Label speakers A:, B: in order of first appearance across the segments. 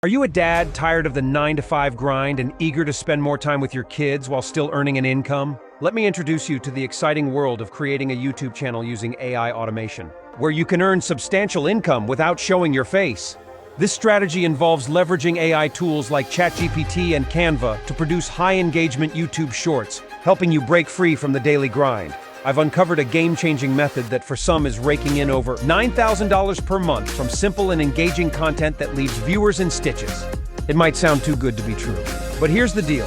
A: Are you a dad tired of the 9-to-5 grind and eager to spend more time with your kids while still earning an income? Let me introduce you to the exciting world of creating a YouTube channel using AI automation, where you can earn substantial income without showing your face. This strategy involves leveraging AI tools like ChatGPT and Canva to produce high-engagement YouTube shorts, helping you break free from the daily grind. I've uncovered a game-changing method that for some is raking in over $9,000 per month from simple and engaging content that leaves viewers in stitches. It might sound too good to be true, but here's the deal.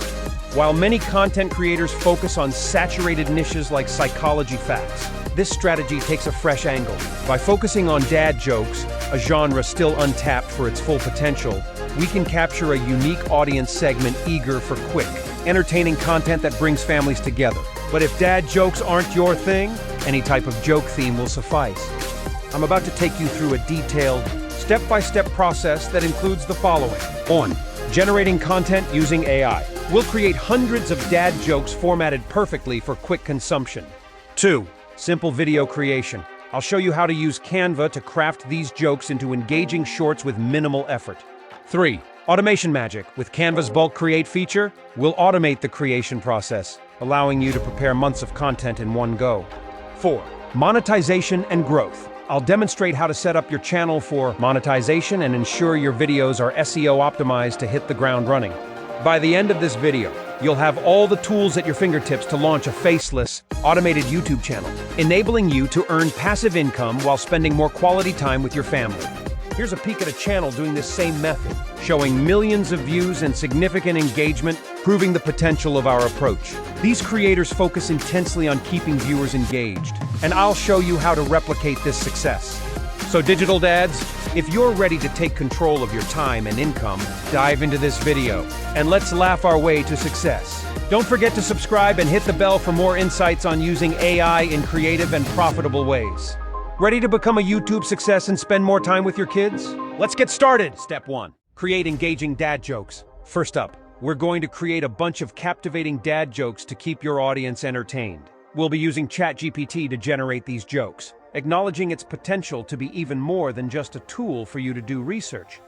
A: While many content creators focus on saturated niches like psychology facts, this strategy takes a fresh angle. By focusing on dad jokes, a genre still untapped for its full potential, we can capture a unique audience segment eager for quick, entertaining content that brings families together. But if dad jokes aren't your thing, any type of joke theme will suffice. I'm about to take you through a detailed, step-by-step process that includes the following. 1. Generating content using AI. We'll create hundreds of dad jokes formatted perfectly for quick consumption. 2. Simple video creation. I'll show you how to use Canva to craft these jokes into engaging shorts with minimal effort. 3. Automation magic. With Canva's bulk create feature, we'll automate the creation process, allowing you to prepare months of content in one go. 4. Monetization and growth. I'll demonstrate how to set up your channel for monetization and ensure your videos are SEO optimized to hit the ground running. By the end of this video, you'll have all the tools at your fingertips to launch a faceless, automated YouTube channel, enabling you to earn passive income while spending more quality time with your family. Here's a peek at a channel doing this same method, showing millions of views and significant engagement, proving the potential of our approach. These creators focus intensely on keeping viewers engaged, and I'll show you how to replicate this success. So digital dads, if you're ready to take control of your time and income, dive into this video, and let's laugh our way to success. Don't forget to subscribe and hit the bell for more insights on using AI in creative and profitable ways. Ready to become a YouTube success and spend more time with your kids? Let's get started! Step 1. Create engaging dad jokes. First up, we're going to create a bunch of captivating dad jokes to keep your audience entertained. We'll be using ChatGPT to generate these jokes, acknowledging its potential to be even more than just a tool for you to do research.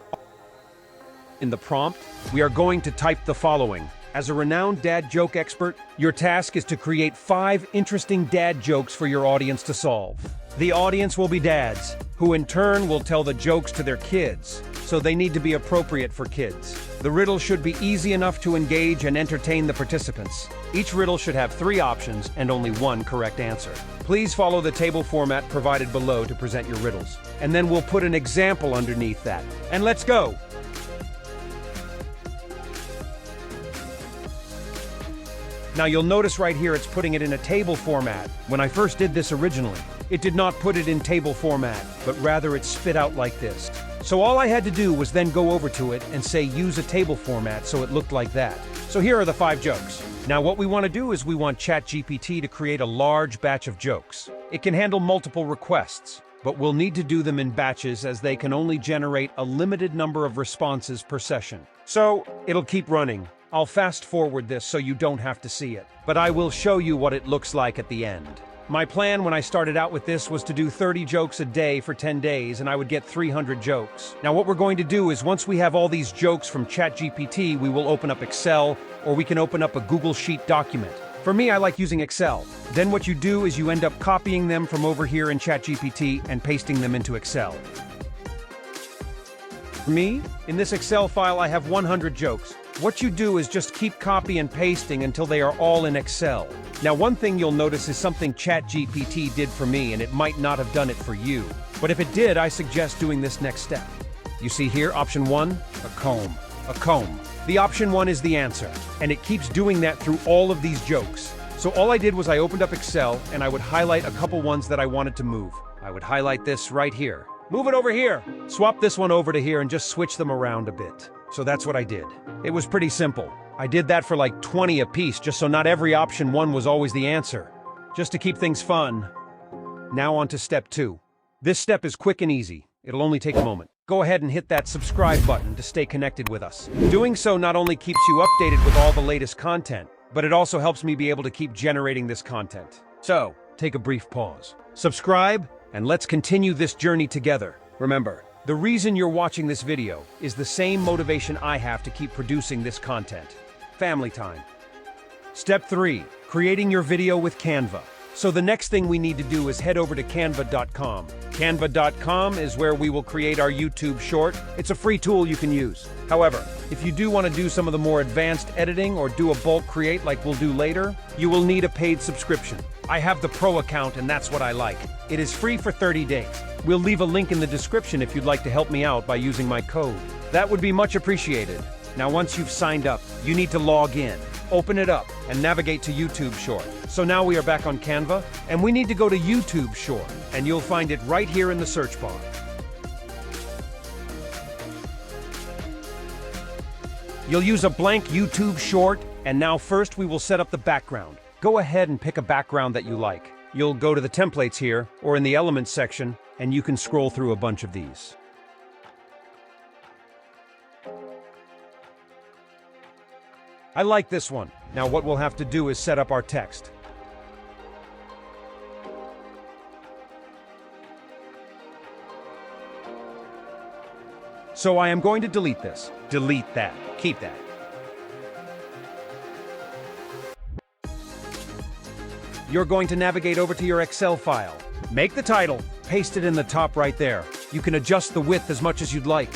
A: In the prompt, we are going to type the following. As a renowned dad joke expert, your task is to create 5 interesting dad jokes for your audience to solve. The audience will be dads, who in turn will tell the jokes to their kids, so they need to be appropriate for kids. The riddle should be easy enough to engage and entertain the participants. Each riddle should have 3 options and only 1 correct answer. Please follow the table format provided below to present your riddles, and then we'll put an example underneath that. And let's go! Now you'll notice right here it's putting it in a table format. When I first did this originally, it did not put it in table format, but rather it spit out like this. So all I had to do was then go over to it and say use a table format so it looked like that. So here are the 5 jokes. Now what we want to do is we want ChatGPT to create a large batch of jokes. It can handle multiple requests, but we'll need to do them in batches as they can only generate a limited number of responses per session. So it'll keep running. I'll fast forward this so you don't have to see it, but I will show you what it looks like at the end. My plan when I started out with this was to do 30 jokes a day for 10 days and I would get 300 jokes. Now what we're going to do is once we have all these jokes from ChatGPT, we will open up Excel or we can open up a Google Sheet document. For me, I like using Excel. Then what you do is you end up copying them from over here in ChatGPT and pasting them into Excel. For me, in this Excel file I have 100 jokes. What you do is just keep copy and pasting until they are all in Excel. Now one thing you'll notice is something ChatGPT did for me and it might not have done it for you. But if it did, I suggest doing this next step. You see here, option 1, a comb. A comb. The option 1 is the answer, and it keeps doing that through all of these jokes. So all I did was I opened up Excel and I would highlight a couple ones that I wanted to move. I would highlight this right here. Move it over here. Swap this one over to here and just switch them around a bit. So that's what I did. It was pretty simple. I did that for like 20 a piece, just so not every option 1 was always the answer. Just to keep things fun. Now on to step 2. This step is quick and easy. It'll only take a moment. Go ahead and hit that subscribe button to stay connected with us. Doing so not only keeps you updated with all the latest content, but it also helps me be able to keep generating this content. So, take a brief pause. Subscribe, and let's continue this journey together. Remember, The reason you're watching this video is the same motivation I have to keep producing this content. Family time. Step 3. Creating your video with Canva. So the next thing we need to do is head over to canva.com. Canva.com is where we will create our YouTube short. It's a free tool you can use. However, if you do want to do some of the more advanced editing or do a bulk create like we'll do later, you will need a paid subscription. I have the Pro account and that's what I like. It is free for 30 days. We'll leave a link in the description if you'd like to help me out by using my code. That would be much appreciated. Now once you've signed up, you need to log in. Open it up and navigate to YouTube Short. So now we are back on Canva and we need to go to YouTube Short and you'll find it right here in the search bar. You'll use a blank YouTube Short and now first we will set up the background. Go ahead and pick a background that you like. You'll go to the templates here or in the elements section and you can scroll through a bunch of these. I like this one. Now what we'll have to do is set up our text. So I am going to delete this. Delete that. Keep that. You're going to navigate over to your Excel file. Make the title. Paste it in the top right there. You can adjust the width as much as you'd like.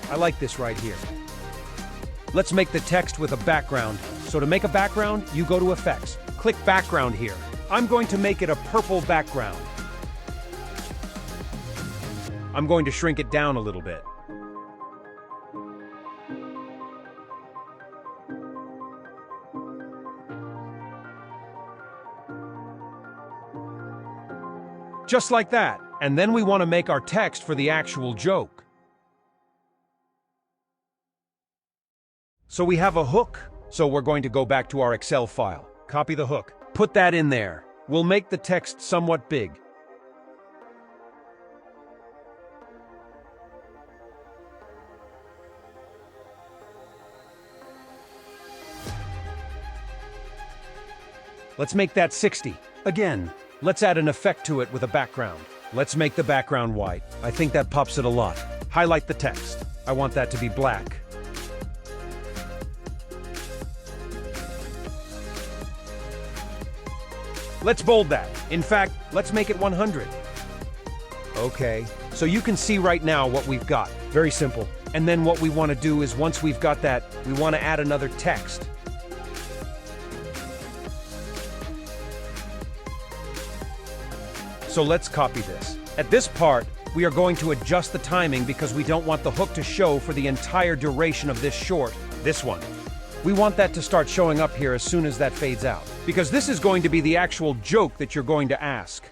A: I like this right here. Let's make the text with a background. So to make a background, you go to Effects. Click Background here. I'm going to make it a purple background. I'm going to shrink it down a little bit. Just like that. And then we want to make our text for the actual joke. So we have a hook, so we're going to go back to our Excel file. Copy the hook. Put that in there. We'll make the text somewhat big. Let's make that 60. Again, let's add an effect to it with a background. Let's make the background white. I think that pops it a lot. Highlight the text. I want that to be black. Let's bold that. In fact, let's make it 100. Okay, so you can see right now what we've got. Very simple. And then what we want to do is once we've got that, we want to add another text. So let's copy this. At this part, we are going to adjust the timing because we don't want the hook to show for the entire duration of this short, this one. We want that to start showing up here as soon as that fades out, because this is going to be the actual joke that you're going to ask.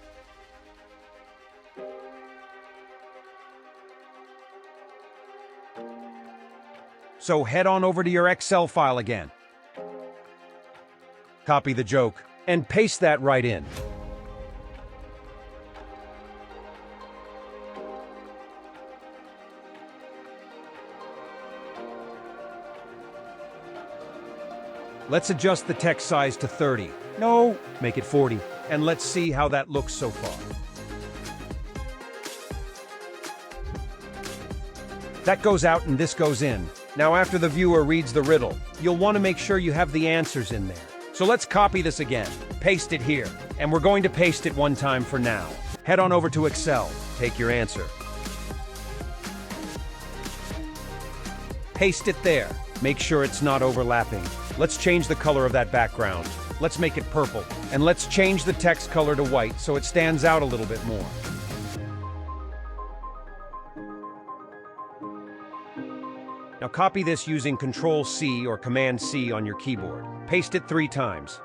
A: So head on over to your Excel file again. Copy the joke and paste that right in. Let's adjust the text size to 30. No, make it 40. And let's see how that looks so far. That goes out and this goes in. Now after the viewer reads the riddle, you'll want to make sure you have the answers in there. So let's copy this again, paste it here, and we're going to paste it one time for now. Head on over to Excel, take your answer. Paste it there. Make sure it's not overlapping. Let's change the color of that background. Let's make it purple. And let's change the text color to white so it stands out a little bit more. Now copy this using Control-C or Command-C on your keyboard. Paste it 3 times.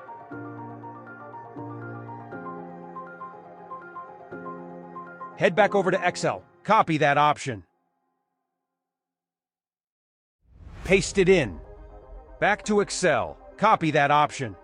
A: Head back over to Excel. Copy that option. Paste it in. Back to Excel. Copy that option.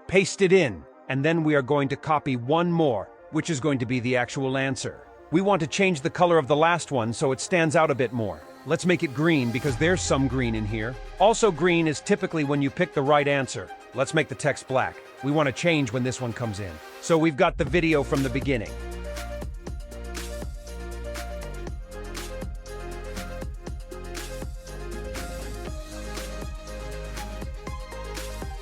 A: Paste it in. And then we are going to copy one more, which is going to be the actual answer. We want to change the color of the last one so it stands out a bit more. Let's make it green because there's some green in here. Also, green is typically when you pick the right answer. Let's make the text black. We want to change when this one comes in. So we've got the video from the beginning.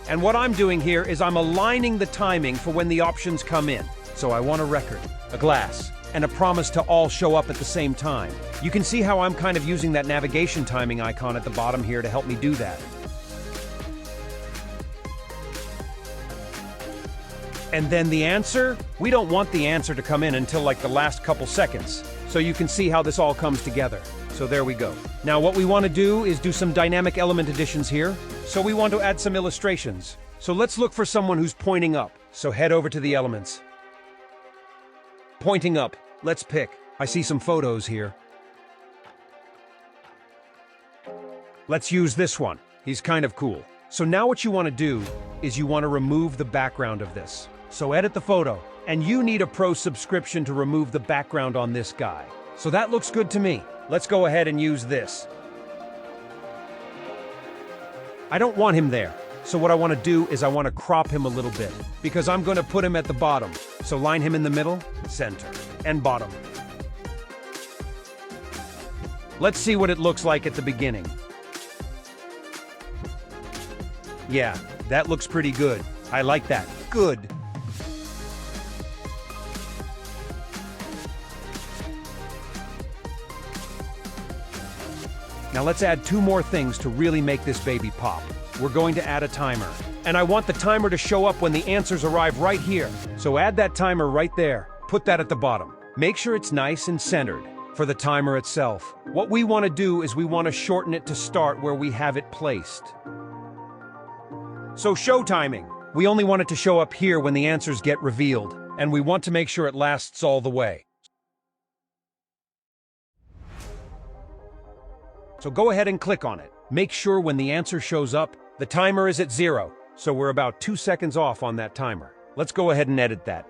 A: And what I'm doing here is I'm aligning the timing for when the options come in. So I want a record, a glass, and a promise to all show up at the same time. You can see how I'm kind of using that navigation timing icon at the bottom here to help me do that. And then the answer? We don't want the answer to come in until like the last couple seconds. So you can see how this all comes together. So there we go. Now what we want to do is do some dynamic element additions here. So we want to add some illustrations. So let's look for someone who's pointing up. So head over to the elements. Pointing up. Let's pick. I see some photos here. Let's use this one. He's kind of cool. So now what you want to do is you want to remove the background of this. So edit the photo. And you need a pro subscription to remove the background on this guy. So that looks good to me. Let's go ahead and use this. I don't want him there. So what I want to do is I want to crop him a little bit because I'm going to put him at the bottom. So line him in the middle, center, and bottom. Let's see what it looks like at the beginning. Yeah, that looks pretty good. I like that. Good. Now let's add 2 more things to really make this baby pop. We're going to add a timer. And I want the timer to show up when the answers arrive right here. So add that timer right there. Put that at the bottom. Make sure it's nice and centered. For the timer itself, what we want to do is we want to shorten it to start where we have it placed. So show timing. We only want it to show up here when the answers get revealed. And we want to make sure it lasts all the way. So go ahead and click on it. Make sure when the answer shows up, the timer is at 0. So we're about 2 seconds off on that timer. Let's go ahead and edit that.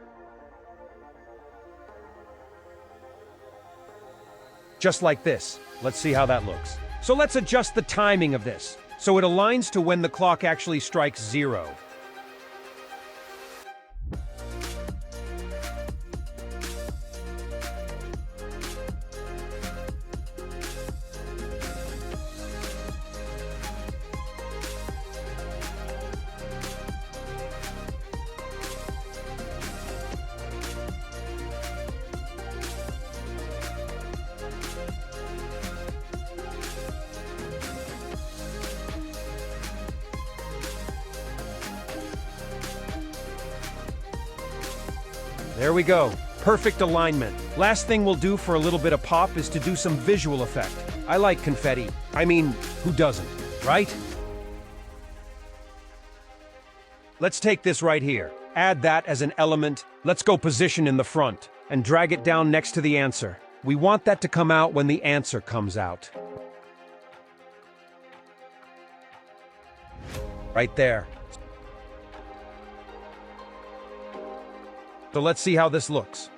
A: Just like this. Let's see how that looks. So let's adjust the timing of this, so it aligns to when the clock actually strikes 0. There we go. Perfect alignment. Last thing we'll do for a little bit of pop is to do some visual effect. I like confetti. I mean, who doesn't, right? Let's take this right here. Add that as an element. Let's go position in the front and drag it down next to the answer. We want that to come out when the answer comes out. Right there. So let's see how this looks.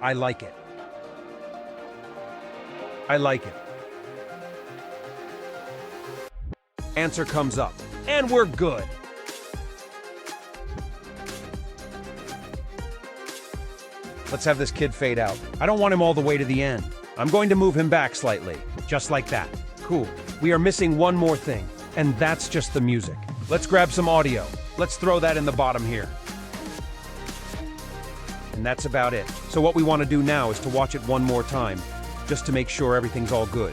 A: I like it. I like it. Answer comes up, and we're good. Let's have this kid fade out. I don't want him all the way to the end. I'm going to move him back slightly, just like that. Cool. We are missing one more thing, and that's just the music. Let's grab some audio. Let's throw that in the bottom here. And that's about it. So what we want to do now is to watch it one more time, just to make sure everything's all good.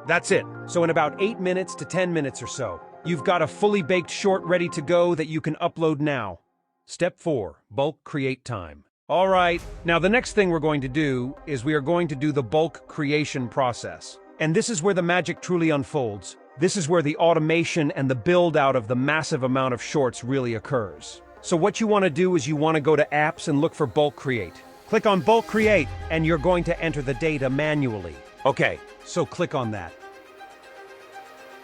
A: That's it. So in about 8 minutes to 10 minutes or so, you've got a fully baked short ready to go that you can upload now. Step 4, bulk create time. All right, now the next thing we're going to do is we are going to do the bulk creation process. And this is where the magic truly unfolds. This is where the automation and the build out of the massive amount of shorts really occurs. So what you want to do is you want to go to apps and look for bulk create. Click on Bulk Create, and you're going to enter the data manually. Okay, so click on that.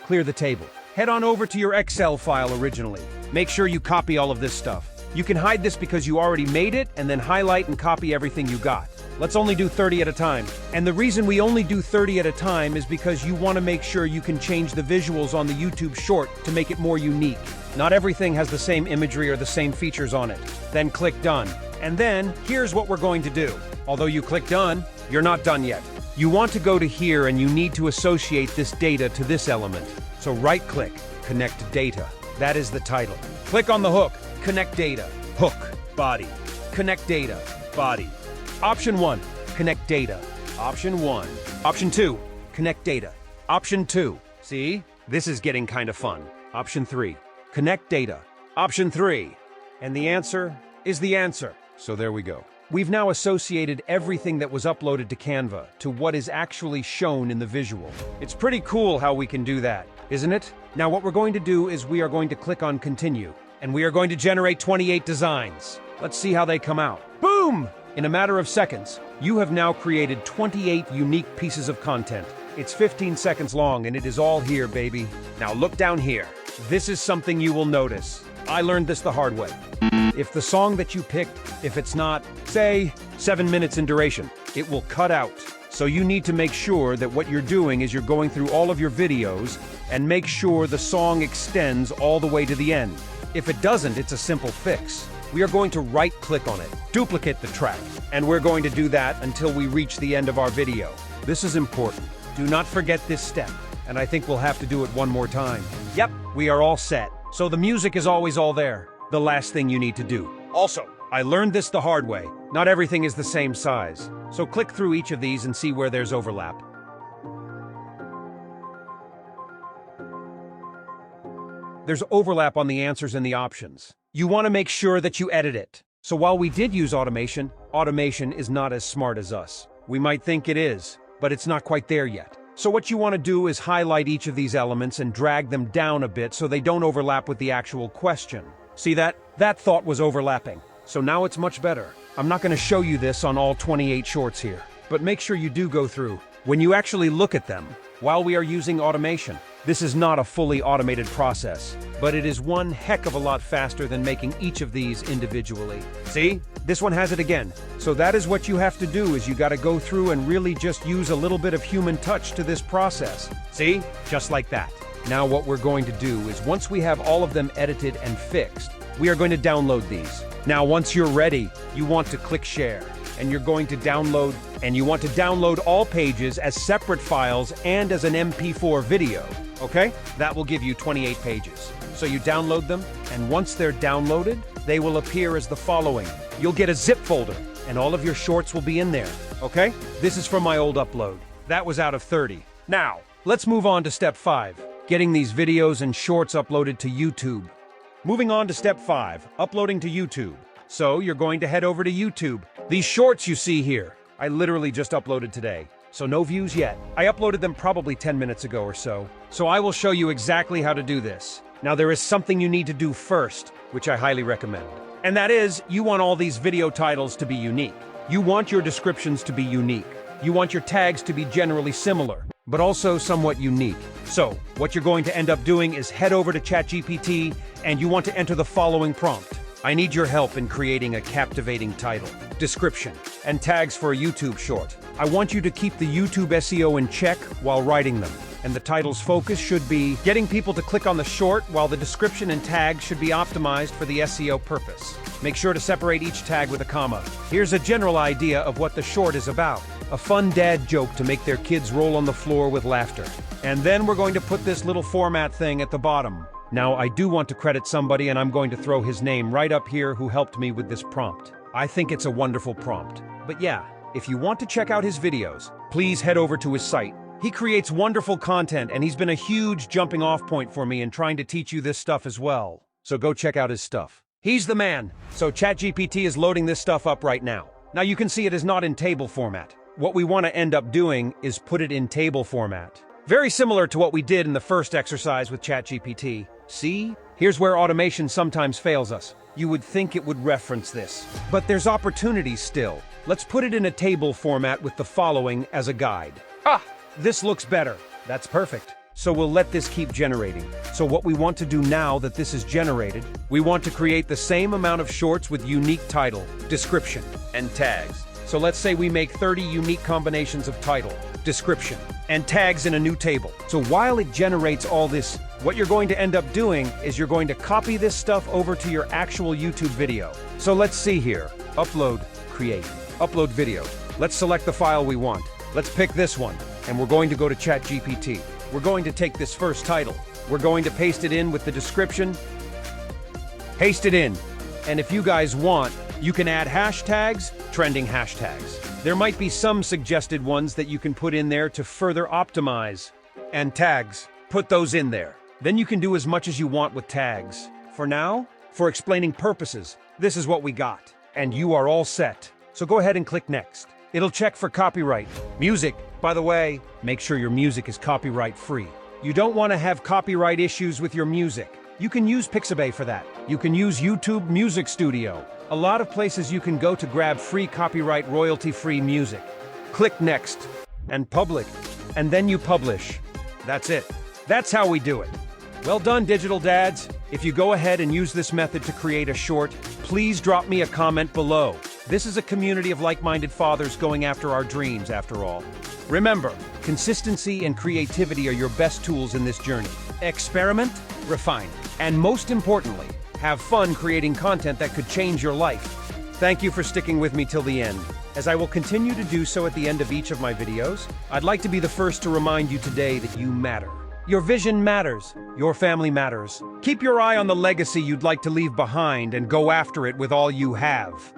A: Clear the table. Head on over to your Excel file originally. Make sure you copy all of this stuff. You can hide this because you already made it, and then highlight and copy everything you got. Let's only do 30 at a time. And the reason we only do 30 at a time is because you want to make sure you can change the visuals on the YouTube short to make it more unique. Not everything has the same imagery or the same features on it. Then click Done. And then, here's what we're going to do. Although you click Done, you're not done yet. You want to go to here and you need to associate this data to this element. So right-click, Connect Data. That is the title. Click on the hook, Connect Data. Hook, Body. Connect Data, Body. Option 1, Connect Data. Option 1. Option 2, Connect Data. Option 2. See? This is getting kind of fun. Option 3, Connect Data. Option 3. And the answer is the answer. So there we go. We've now associated everything that was uploaded to Canva to what is actually shown in the visual. It's pretty cool how we can do that, isn't it? Now what we're going to do is we are going to click on Continue, and we are going to generate 28 designs. Let's see how they come out. Boom! In a matter of seconds, you have now created 28 unique pieces of content. It's 15 seconds long, and it is all here, baby. Now look down here. This is something you will notice. I learned this the hard way. If the song that you picked, if it's not, say, 7 minutes in duration, it will cut out. So you need to make sure that what you're doing is you're going through all of your videos and make sure the song extends all the way to the end. If it doesn't, it's a simple fix. We are going to right-click on it, duplicate the track, and we're going to do that until we reach the end of our video. This is important. Do not forget this step, and I think we'll have to do it one more time. Yep, we are all set. So the music is always all there. The last thing you need to do. Also, I learned this the hard way. Not everything is the same size. So click through each of these and see where there's overlap. There's overlap on the answers and the options. You want to make sure that you edit it. So while we did use automation, automation is not as smart as us. We might think it is, but it's not quite there yet. So what you want to do is highlight each of these elements and drag them down a bit so they don't overlap with the actual question. See that? That thought was overlapping. So now it's much better. I'm not going to show you this on all 28 shorts here, but make sure you do go through. When you actually look at them, while we are using automation, this is not a fully automated process, but it is one heck of a lot faster than making each of these individually. See? This one has it again. So that is what you have to do, is you got to go through and really just use a little bit of human touch to this process. See? Just like that. Now what we're going to do is once we have all of them edited and fixed, we are going to download these. Now once you're ready, you want to click share, and you're going to download, and you want to download all pages as separate files and as an MP4 video. Okay? That will give you 28 pages. So you download them, and once they're downloaded, they will appear as the following. You'll get a zip folder, and all of your shorts will be in there. Okay? This is from my old upload. That was out of 30. Now, let's move on to step 5, getting these videos and shorts uploaded to YouTube. Moving on to step 5, uploading to YouTube. So you're going to head over to YouTube. These shorts you see here, I literally just uploaded today. So no views yet. I uploaded them probably 10 minutes ago or so. So I will show you exactly how to do this. Now there is something you need to do first, which I highly recommend. And that is, you want all these video titles to be unique. You want your descriptions to be unique. You want your tags to be generally similar, but also somewhat unique. So what you're going to end up doing is head over to ChatGPT and you want to enter the following prompt. I need your help in creating a captivating title, description, and tags for a YouTube short. I want you to keep the YouTube SEO in check while writing them. And the title's focus should be getting people to click on the short, while the description and tag should be optimized for the SEO purpose. Make sure to separate each tag with a comma. Here's a general idea of what the short is about. A fun dad joke to make their kids roll on the floor with laughter. And then we're going to put this little format thing at the bottom. Now, I do want to credit somebody, and I'm going to throw his name right up here, who helped me with this prompt. I think it's a wonderful prompt. But yeah, if you want to check out his videos, please head over to his site. He creates wonderful content, and he's been a huge jumping off point for me in trying to teach you this stuff as well. So go check out his stuff. He's the man. So ChatGPT is loading this stuff up right now. Now you can see it is not in table format. What we want to end up doing is put it in table format. Very similar to what we did in the first exercise with ChatGPT. See? Here's where automation sometimes fails us. You would think it would reference this. But there's opportunity still. Let's put it in a table format with the following as a guide. This looks better. That's perfect. So we'll let this keep generating. So what we want to do now that this is generated, we want to create the same amount of shorts with unique title, description, and tags. So let's say we make 30 unique combinations of title, description, and tags in a new table. So while it generates all this, what you're going to end up doing is you're going to copy this stuff over to your actual YouTube video. So let's see here. Upload, create, upload video. Let's select the file we want. Let's pick this one, and we're going to go to ChatGPT. We're going to take this first title. We're going to paste it in with the description. Paste it in. And if you guys want, you can add hashtags, trending hashtags. There might be some suggested ones that you can put in there to further optimize. And tags, put those in there. Then you can do as much as you want with tags. For now, for explaining purposes, this is what we got. And you are all set. So go ahead and click next. It'll check for copyright. Music, by the way, make sure your music is copyright free. You don't want to have copyright issues with your music. You can use Pixabay for that. You can use YouTube Music Studio. A lot of places you can go to grab free copyright royalty-free music. Click next and public, and then you publish. That's it. That's how we do it. Well done, digital dads. If you go ahead and use this method to create a short, please drop me a comment below. This is a community of like-minded fathers going after our dreams, after all. Remember, consistency and creativity are your best tools in this journey. Experiment, refine, and most importantly, have fun creating content that could change your life. Thank you for sticking with me till the end. As I will continue to do so at the end of each of my videos, I'd like to be the first to remind you today that you matter. Your vision matters. Your family matters. Keep your eye on the legacy you'd like to leave behind and go after it with all you have.